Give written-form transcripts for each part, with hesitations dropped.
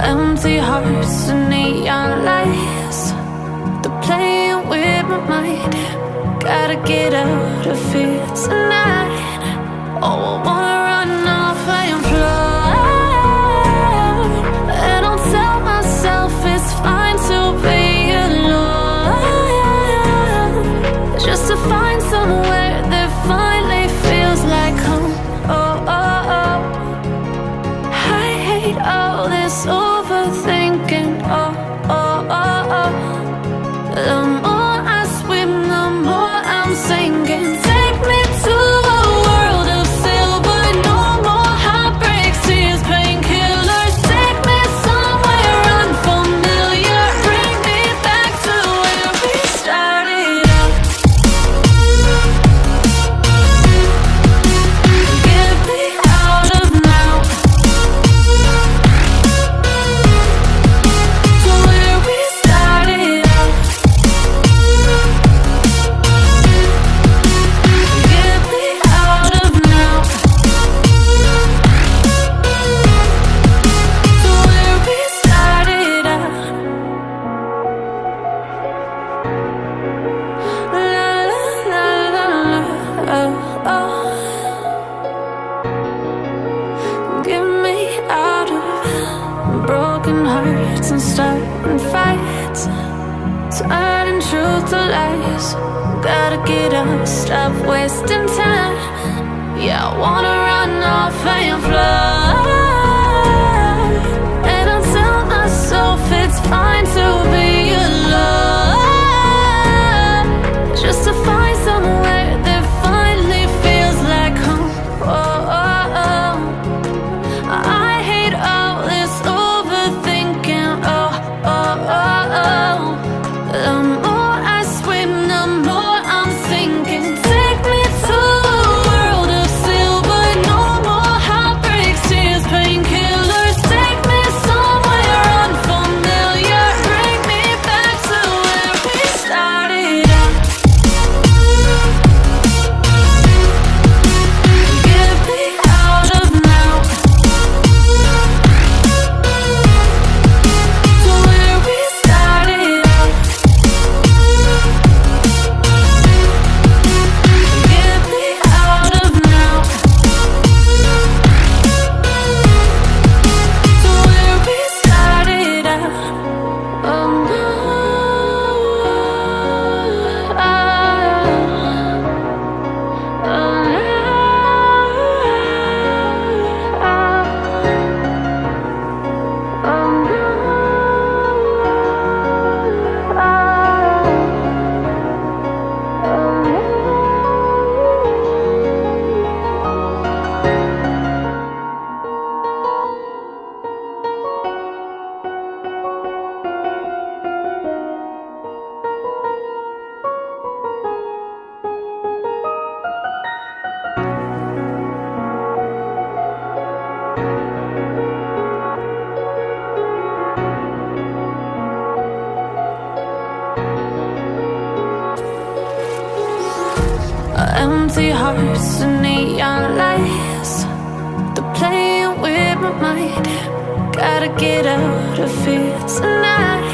Empty hearts and neon lights, they're playing with my mind. Gotta get out of here tonight. Oh, I wanna run off and fly, and I'll tell myself it's fine to be alone, just to find somewhere that finally feels like home. Oh, oh, oh. I hate all this overthinking. Oh, oh, oh, oh. The more I swim, the more I'm sinking. Take me to a world of silver. No more heartbreaks, tears, painkillers. Take me somewhere unfamiliar. Bring me back to where we started out. Get me out of now, to where we started out. Get me out of now, to where we started out. La la la la la, oh, oh. Get me out of broken hearts and starting fights, turning truth to lies. Gotta get up, stop wasting time. Yeah, I wanna run off and fly, and I'll tell myself it's fine to be alone, just to find somewhere that finally feels like home. Oh, oh, oh. I hate all this overthinking. Oh, oh, oh, oh. The more I swim, the more I'm sinking. Take me to a world of silver. No more heartbreaks, tears, painkillers. Take me somewhere unfamiliar. Bring me back to where we started out. Get me out of now, to where we started out. Get me out of now, to where we started out. Oh no, empty hearts and neon lights, they're playing with my mind. Gotta get out of here tonight.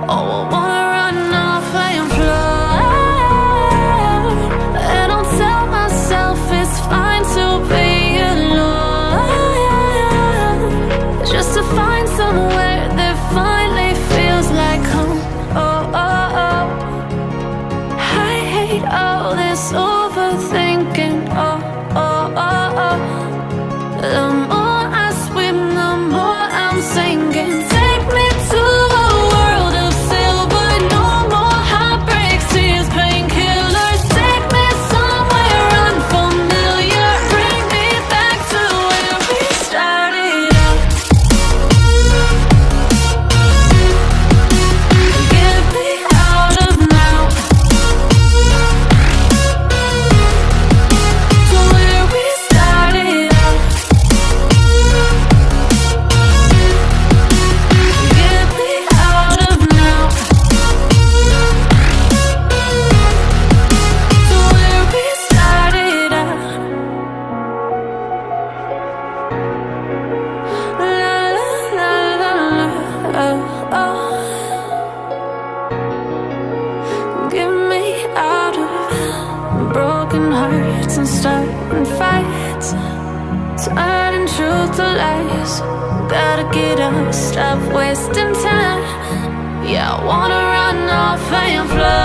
Oh, I wanna run off and fly, and I'll tell myself it's fine to be alone, just to find somewhere that finally feels like home. Oh, oh, oh. I hate all this overthinking. Oh, oh, oh, oh. The more I swim, the more I'm sinking. Take me to a world of silver. broken hearts and starting fights, turning truth to lies. Gotta get up, stop wasting time. Yeah, I wanna run off and fly.